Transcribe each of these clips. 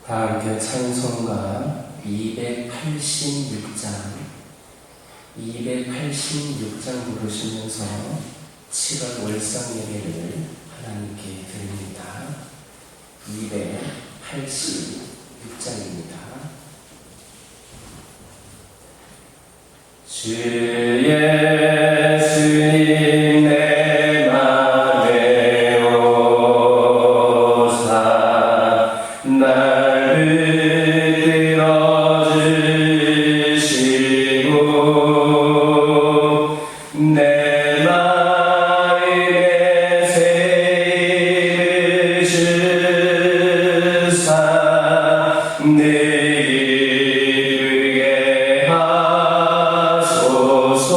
다 함께 찬송가 286장 부르시면서 7월 월상 예배를 하나님께 드립니다. 286장입니다. 주 예수님 내 맘에 오사 나를 들어주시고 내 마음에 새 힘을 주사 내 이르게 하소서.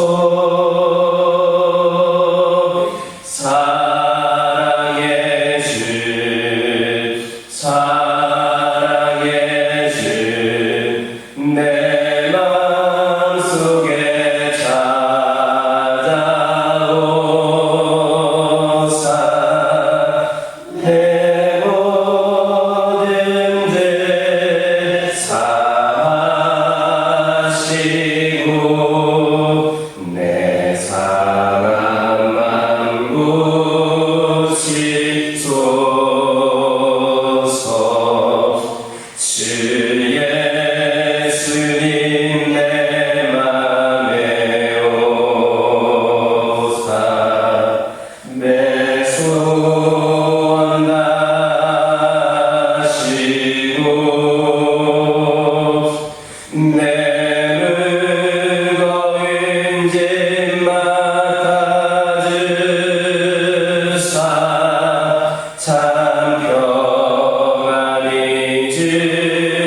사랑의 주 사랑의 주 내 맘속에 찾아오사 내 모든 죄 사하시고 내 상한 맘 고치소서. 주 예수님 내 맘에 오사 내 소원 다하시고 내 무거운 짐 맡아주사 참 평안히 주소서.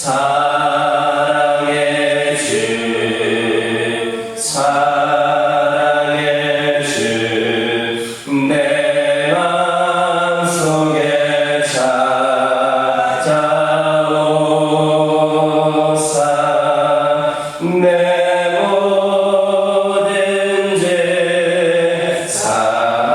사랑의 주 사랑의 주 내 맘속에 찾아오사 내 모든 죄 사하시고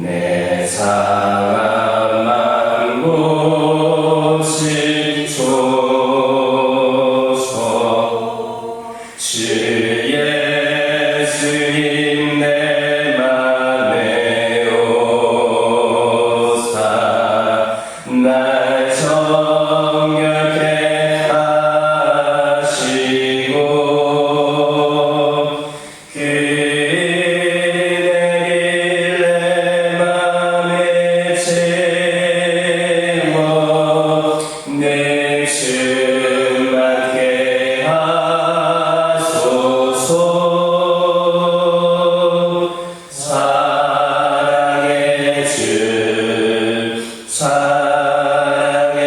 내 상한 맘 고치소서. 주 예수님 내 맘에 오사 날 정결케 하시고 그 은혜를 내 맘에 채워 내 충만케 하소서. 사랑의 주 사랑의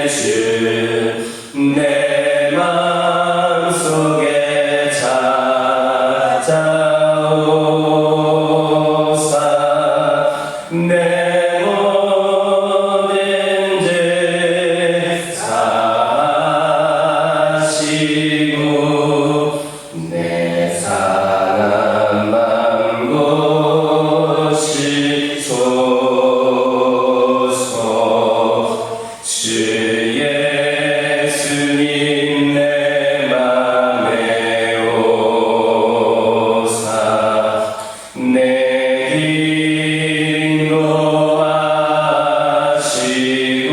주 내 맘속에 찾아오사 내 모든 죄 사하시고 내 상한 맘 고치소서. 주 예수님 내 맘에 오사 내 길 인도하시고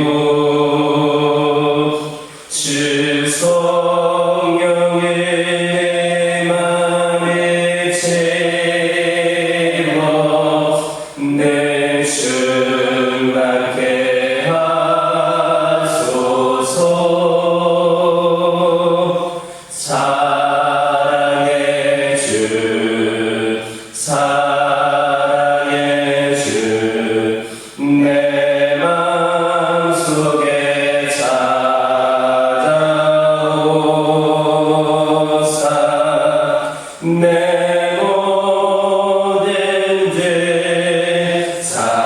주 성령을 내 맘에 채워 내 충만케 하소서. 사랑의 주 사랑의 주 내 맘속에 찾아오사 내 모든 죄 사하시고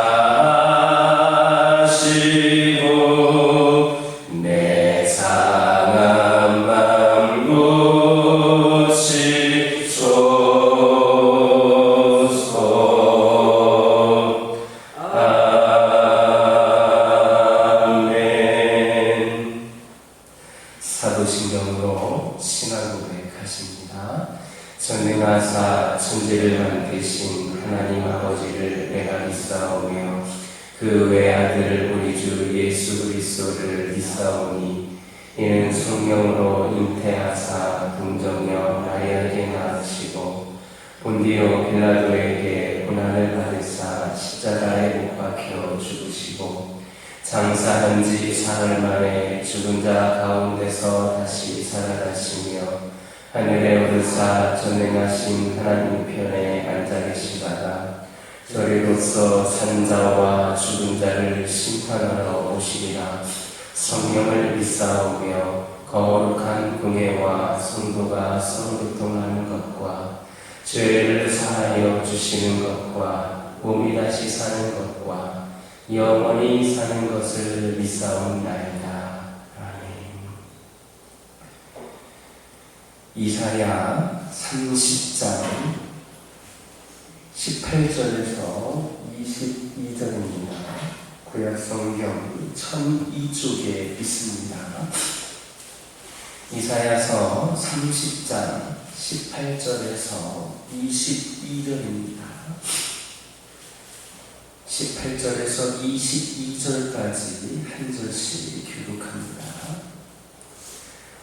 내 상한 맘 고치소서. 전능하사 천지를 만드신 하나님 아버지를 내가 믿사오며 그 외아들 우리 주 예수 그리스도를 믿사오니 이는 성령으로 잉태하사 동정녀 마리아에게 낳으시고 본디오 빌라도에게 고난을 받으사 십자가에 못 박혀 죽으시고 장사한 지 사흘 만에 죽은 자 가운데서 다시 살아나시며 하늘에 오르사 전능하신 하나님 편에 앉아 계시다가 저리로서 산 자와 죽은 자를 심판하러 오시리라. 성령을 믿사오며 거룩한 공예와 성도가 서로 교통하는 것과 죄를 사하여 주시는 것과 몸이 다시 사는 것과 영원히 사는 것을 믿사옵나이다. 이사야 30장 18절에서 22절입니다. 구약성경 1002쪽에 있습니다. 이사야서 30장 18절에서 22절입니다. 18절에서 22절까지 한 절씩 교독합니다.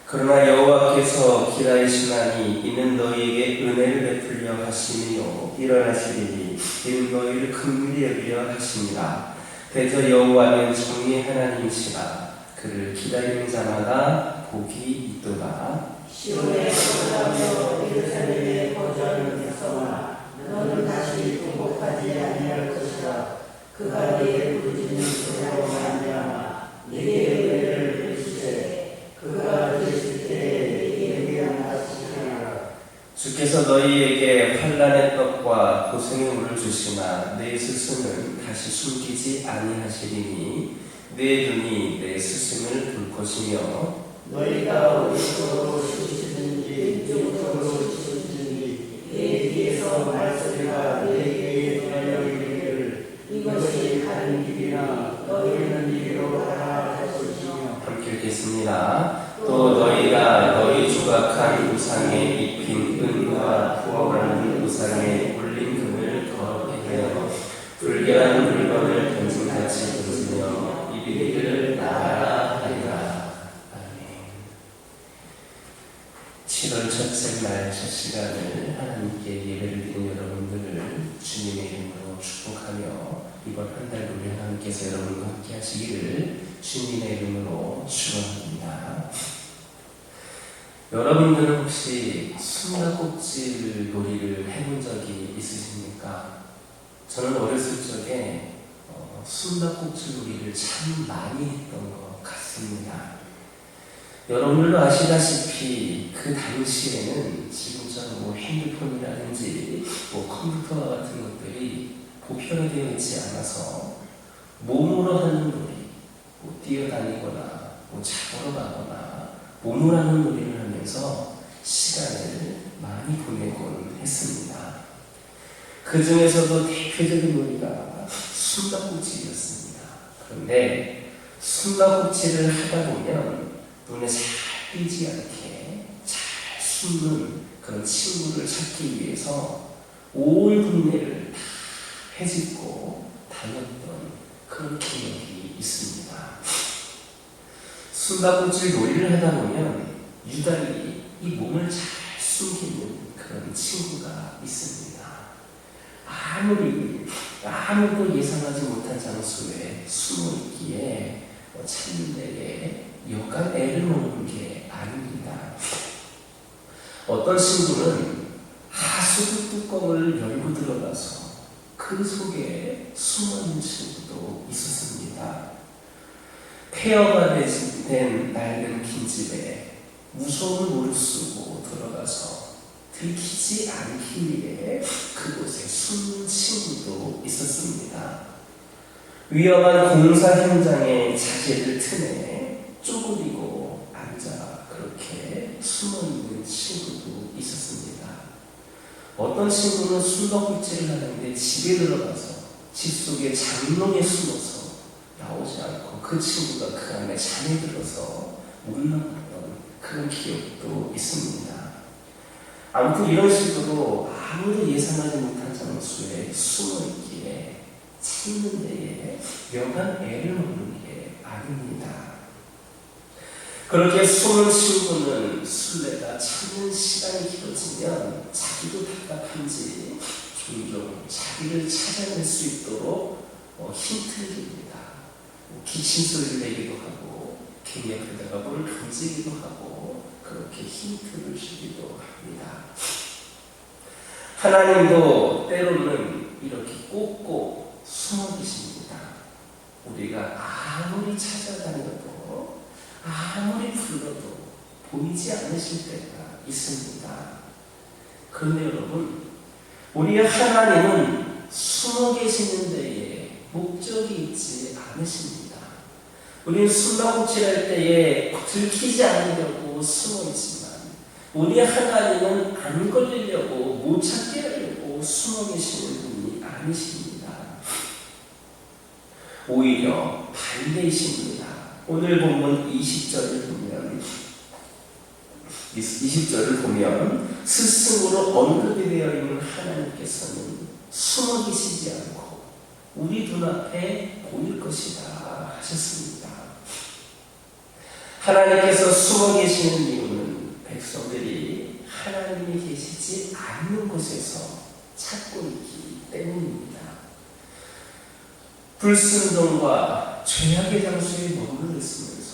그러나 여호와께서 기다리시나니 이는 너희에게 은혜를 베풀려 하시며 일어나시리니 이는 너희를 긍휼히 여기려 하시니라. 대저 여호와는 정의의 하나님이시라. 그를 기다리는 자마다 복이 있도다. 시온의 거주하며 예루살렘의 거주하는 백성아, 너는 다시 통곡하지 아니할 것이라. 그가 네게 부르짖는 소리로 말미암아 네게 은혜를 베푸시되 그가 되실 때에 네게 응하시리라. 주께서 너희에게 환난의 떡과 고생의 물을 주시나 내 스승은 다시 숨기지 아니하시리니 내 눈이 내 스승을 볼 것이며 너희가 어디서로 씻으시든지 이쪽으로 씻으시든지 내 뒤에서 말소리가 내게 들려오기를 이것이 다른 길이나 너희는 이리로 가라 할 것이며. 함께 읽겠습니다. 또 너희가 너희 조각한 우상에 입힌 은과 부어라는 우상에 올린 금을 더럽게 하여 불결한 물건을 던진같이 던지며 이비리를 나가라 하리라. 아멘. 7월 첫째 날 첫 시간을 하나님께 예배를 드린 여러분들을 주님의 이름으로 축복하며 이번 한 달 우리 하나님께서 여러분과 함께 하시기를 주님의 이름으로 축원합니다. 여러분들은 혹시 숨바꼭질 놀이를 해본 적이 있으십니까? 저는 어렸을 적에 숨바꼭질 놀이를 참 많이 했던 것 같습니다. 여러분들도 아시다시피 그 당시에는 지금처럼 뭐 핸드폰이라든지 뭐 컴퓨터 같은 것들이 보편화되어 있지 않아서 몸으로 하는 놀이, 뭐 뛰어다니거나 뭐 잡으러 가거나 몸으로 하는 놀이를 하면서 시간을 많이 보내곤 했습니다. 그 중에서도 대표적인 놀이가 숨바꼭질이었습니다. 그런데 숨바꼭질을 하다 보면 눈에 잘 띄지 않게 잘 숨는 그런 친구를 찾기 위해서 온 동네를 다 헤집고 다녔던 그런 기억이 있습니다. 숨바꼭질 놀이를 하다 보면 유달리 이 몸을 잘 숨기는 그런 친구가 있습니다. 아무도 예상하지 못한 장소에 숨어 있기에 찾는 데에 여간 애를 먹는 게 아닙니다. 어떤 친구는 하수구 뚜껑을 열고 들어가서 그 속에 숨어있는 친구도 있었습니다. 폐허가 된 낡은 빈집에 무서움을 무릅쓰고 들어가서 들키지 않기 위해 그곳에 숨는 친구도 있었습니다. 위험한 공사 현장의 자재들 틈에 쪼그리고 앉아 그렇게 숨어있는 친구도 있었습니다. 어떤 친구는 숨바꼭질을 하는데 집에 들어가서 집 속에 장롱에 숨어서 나오지 않고 그 친구가 그 안에 잠에 들어서 못 나갔던 그런 기억도 있습니다. 아무튼 이런 식으로 아무도 예상하지 못한 장소에 숨어있기에 찾는 데에 여간 애를 먹는 게 아닙니다. 그렇게 숨은 친구는 술래가 찾는 시간이 길어지면 자기도 답답한지 종종 자기를 찾아낼 수 있도록 힌트를 줍니다. 기침소리를 내기도 하고 갱 옆에다가 뭘 던지기도 하고 그렇게 힌트를 주기도 합니다. 하나님도 때로는 이렇게 꼭꼭 숨어 계십니다. 우리가 아무리 찾아다녀도 아무리 불러도 보이지 않으실 때가 있습니다. 그런데 여러분, 우리 하나님은 숨어 계시는 데에 목적이 있지 않으십니다. 우리는 숨바꼭질할 때에 들키지 않으려고 숨어 있지만 우리 하나님은 안 걸리려고 못 찾게 하려고 숨어 계시는 분이 아니십니다. 오히려 반대이십니다. 오늘 본문 20절을 보면 스승으로 언급이 되어 있는 하나님께서는 숨어 계시지 않고 우리 눈앞에 보일 것이다 하셨습니다. 하나님께서 숨어 계시는 이유는 백성들이 하나님이 계시지 않는 곳에서 찾고 있기 때문입니다. 불순종과 죄악의 장소에 머물러 있으면서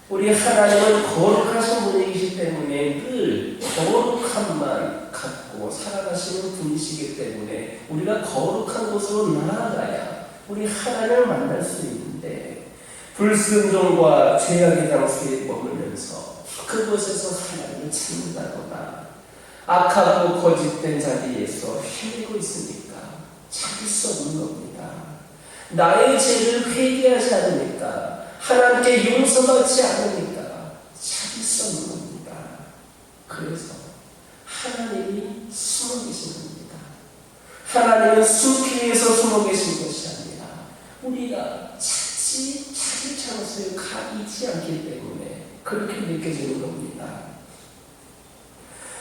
우리 하나님은 거룩하신 분이시기 때문에 늘 거룩함만 갖고 살아가시는 분이시기 때문에 우리가 거룩한 곳으로 나아가야 우리 하나님을 만날 수 있는데 불순종과 죄악의 장소에 머물면서 그곳에서 하나님을 찾는다거나 악하고 거짓된 자리에서 헤매고 있으니까 찾을 수 없는 겁니다. 나의 죄를 회개하지 않으니까 하나님께 용서받지 않으니까 찾을 수 없는 겁니다. 그래서 하나님이 숨어 계신 겁니다. 하나님은 숨기 위해서 숨어 계신 것이 아니라 우리가 찾을 장소에 가 있지 않기 때문에 그렇게 느껴지는 겁니다.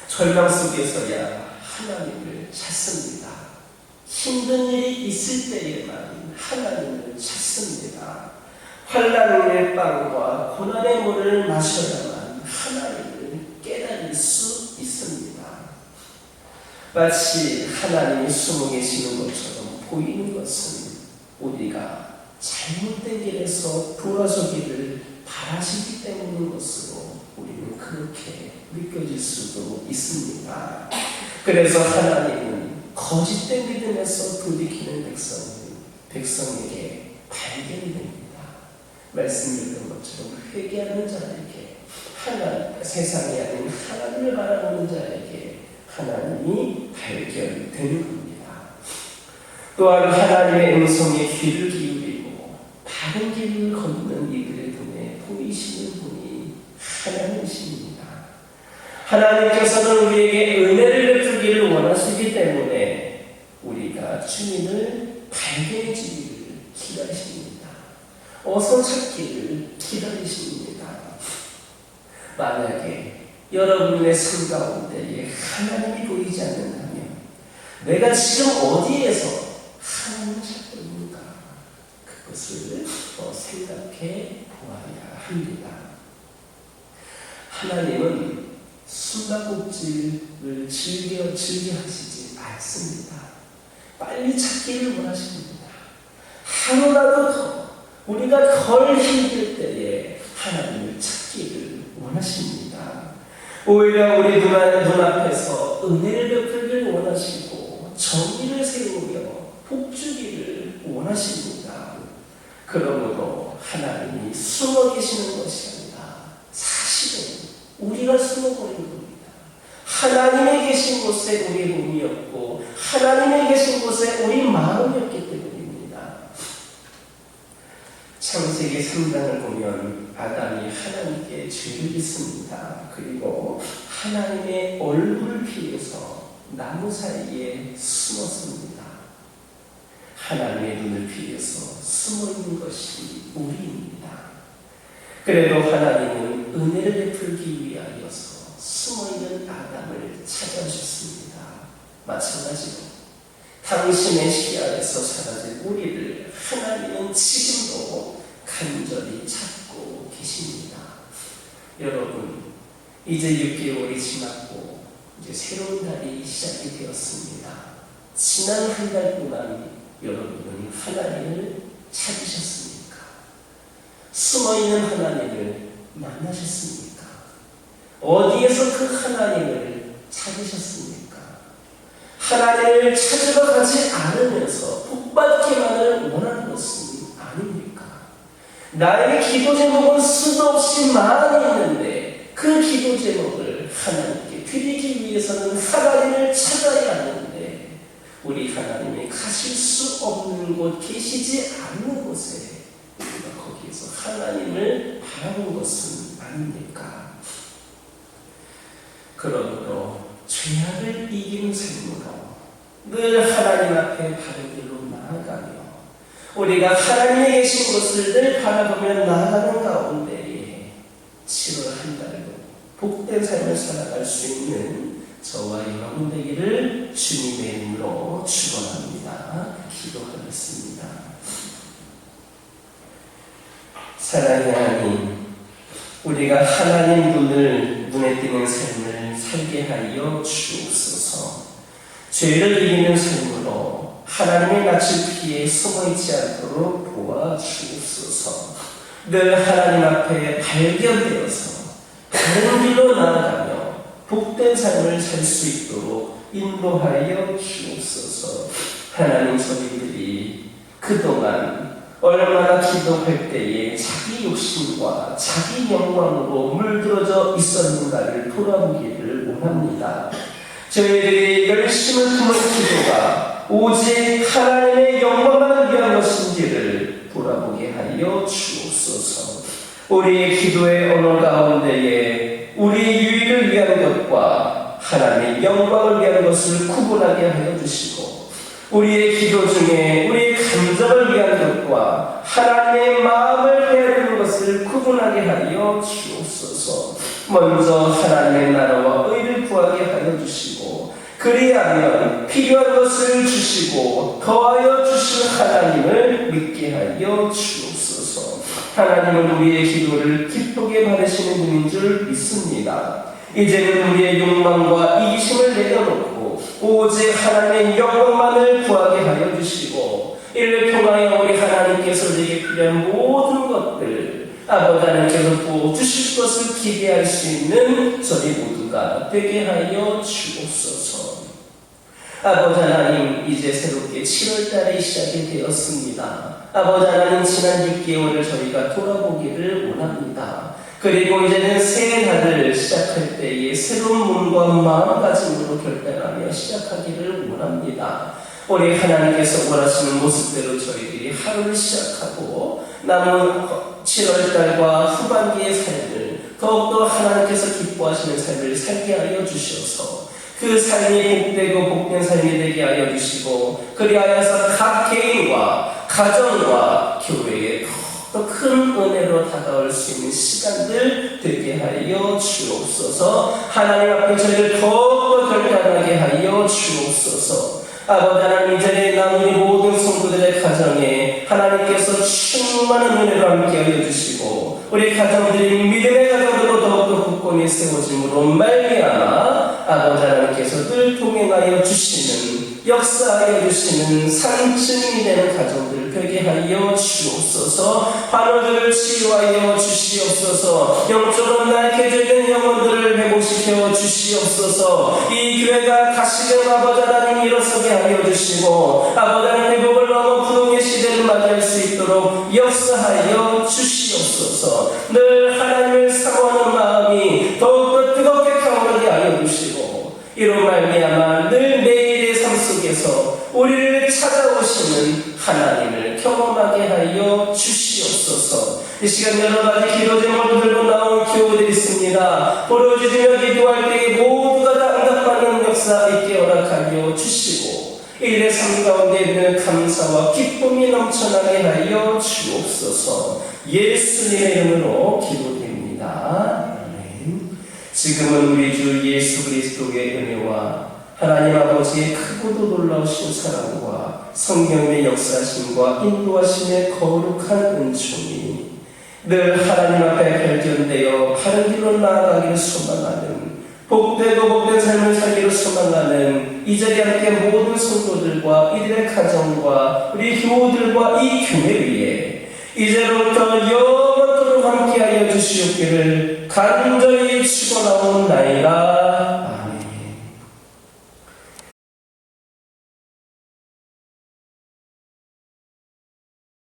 절망 속에서야 하나님을 찾습니다. 힘든 일이 있을 때에만 하나님을 찾습니다. 환난의 빵과 고난의 물을 마셔야만 하나님을 깨달을 수 있습니다. 마치 하나님이 숨어 계시는 것처럼 보이는 것은 우리가 잘못된 길에서 돌아서기를 바라시기 때문인 것으로 우리는 그렇게 느껴질 수도 있습니다. 그래서 하나님은 거짓된 믿음에서 돌이키는 백성에게 발견이 됩니다. 말씀 읽은 것처럼 회개하는 자에게 세상이 아닌 하나님을 바라보는 자에게 하나님이 발견되는 겁니다. 또한 하나님의 음성에 귀를 기울이고 바른 길을 걷는 이들의 눈에 보이시는 분이 하나님이십니다. 하나님께서는 우리에게 은혜를 베풀기를 원하시기 때문에 우리가 주님을 발견해 주기를 기다리십니다. 어서 찾기를 기다리십니다. 만약에 여러분의 삶 가운데에 하나님이 보이지 않는다면 내가 지금 어디에서 하나님을 찾고 있는가? 그것을 생각해 보아야 합니다. 하나님은 숨바꼭질을 즐겨 하시지 않습니다. 빨리 찾기를 원하십니다. 하루라도 더 우리가 덜 힘들 때에 하나님을 찾기를 원하십니다. 오히려 우리 눈앞에서 은혜를 베풀기를 원하시고 정의를 세우며 복주기를 원하십니다. 그러므로 하나님이 숨어 계시는 것이 아니라 사실은 우리가 숨어버린 겁니다. 하나님이 계신 곳에 우리 몸이었고 하나님이 계신 곳에 우리 마음이었기 때문입니다. 창세기 3장을 보면 아담이 하나님께 죄를 짓습니다. 그리고 하나님의 얼굴을 피해서 나무 사이에 숨었습니다. 하나님의 눈을 피해서 숨어있는 것이 우리입니다. 그래도 하나님은 은혜를 베풀기 위하여서 숨어있는 아담을 찾아오셨습니다. 마찬가지로 당신의 시야에서 사라진 우리를 하나님은 지금도 간절히 찾고 계십니다. 여러분, 이제 6개월이 지났고 이제 새로운 달이 시작이 되었습니다. 지난 한 달 동안 여러분은 하나님을 찾으셨습니까? 숨어있는 하나님을 만나셨습니까? 어디에서 그 하나님을 찾으셨습니까? 하나님을 찾으러 가지 않으면서 복받기만을 원하는 것은 아닙니까? 나의 기도 제목은 수도 없이 많이 있는데 그 기도 제목을 하나님께 드리기 위해서는 하나님을 찾아야 하는데 우리 하나님이 가실 수 없는 곳, 계시지 않는 곳에 우리가 거기에서 하나님을 바라본 것은 아닙니까? 그러므로 죄악을 이기는 삶으로 늘 하나님 앞에 바른 길로 나아가며 우리가 하나님이 계신 것을 늘 바라보며 나아가는 가운데에 7월 한 달도 복된 삶을 살아갈 수 있는 저와 여러분 되기를 주님의 이름으로 축원합니다. 기도하겠습니다. 사랑의 하나님, 우리가 하나님 눈에 띄는 삶을 살게 하여 주옵소서. 죄를 이기는 삶으로 하나님의 낯을 피해 숨어있지 않도록 도와주옵소서. 늘 하나님 앞에 발견되어서 다른 길로 나아가며 복된 삶을 살 수 있도록 인도하여 주옵소서. 하나님, 저희들이 그동안 얼마나 기도할 때에 자기 욕심과 자기 영광으로 물들어져 있었는가를 돌아보기를 원합니다. 저희들이 열심을 품은 기도가 오직 하나님의 영광만을 위한 것인지를 돌아보게 하여 주옵소서. 우리의 기도의 언어 가운데에 우리의 유익을 위한 것과 하나님의 영광을 위한 것을 구분하게 하여 주시고 우리의 기도 중에 우리의 감정을 위한 것과 하나님의 마음을 헤아리는 것을 구분하게 하여 주옵소서. 먼저 하나님의 나라와 의를 구하게 하여 주시고 그리하면 필요한 것을 주시고 더하여 주실 하나님을 믿게 하여 주옵소서. 하나님은 우리의 기도를 기쁘게 받으시는 분인 줄 믿습니다. 이제는 우리의 욕망과 이기심을 내려놓고 오직 하나님의 영광만을 구하게 하여 주시고 이를 통하여 우리 하나님께서 우리에게 필요한 모든 것들 아버지 하나님께서 부어주실 것을 기대할 수 있는 저희 모두가 되게 하여 주옵소서. 아버지 하나님, 이제 새롭게 7월달이 시작이 되었습니다. 아버지 하나님, 지난 6개월을 저희가 돌아보기를 원합니다. 그리고 이제는 새 달을 시작할 때에 새로운 몸과 마음가짐으로 결단하며 시작하기를 원합니다. 우리 하나님께서 원하시는 모습대로 저희들이 하루를 시작하고 남은 7월달과 후반기의 삶을 더욱더 하나님께서 기뻐하시는 삶을 살게 하여 주셔서 그 삶이 복되고 복된 삶이 되게 하여 주시고 그리하여서 각 개인과 가정과 교회에 더 큰 은혜로 다가올 수 있는 시간들 되게 하여 주옵소서. 하나님 앞에 저희를 더욱더 결단하게 하여 주옵소서. 아버지 하나님, 이전에 남은 모든 성도들의 가정에 하나님께서 충만한 은혜로 함께 하여 주시고 우리 가정들이 믿음의 가정으로 더욱더 굳건히 세워짐으로 말미암아 아버지 하나님께서 늘 동행하여 주시는 역사하여 주시는 상승이 되는 가정들 되게 하여 주옵소서. 환우들을 치유하여 주시옵소서. 영적으로 나약해져 있는 영혼들을 회복시켜 주시옵소서. 이 교회가 다시금 아버지 하나님 일어서게 하여 주시고 아버지 하나님 회복을 넘어 부흥의 시대를 맞이할 수 있도록 역사하여 주시옵소서. 늘 하나님을 사모하는 마음이 더욱더 뜨겁게 타오르게 하여 주시고 이로 말미암아 늘 매일의 삶 속에서 우리를 찾아오시는 하나님을 경험하게 하여 주시옵소서. 이 시간 여러 가지 기도 제목을 들고 나온 교우들이 있습니다. 부르짖으며 기도할 때에 모두가 다 응답받는 역사 있게 허락하여 주시고 일의 삶 가운데 있는 감사와 기쁨이 넘쳐나게 하여 주옵소서. 예수님의 이름으로 기도드립니다. 아멘. 지금은 우리 주 예수 그리스도의 은혜와 하나님 아버지의 크고도 놀라우신 사랑과 성령의 역사심과 인도하심의 거룩한 은총이 늘 하나님 앞에 발견되어 바른 길로 나아가기를 소망하는 복되고 복된 삶을 살기를 소망하는 이 자리에 함께 모든 성도들과 이들의 가정과 우리 교우들과 이 교회 위에 이제로부터 영원토록 함께하여 주시옵기를 간절히 축원하옵나이다.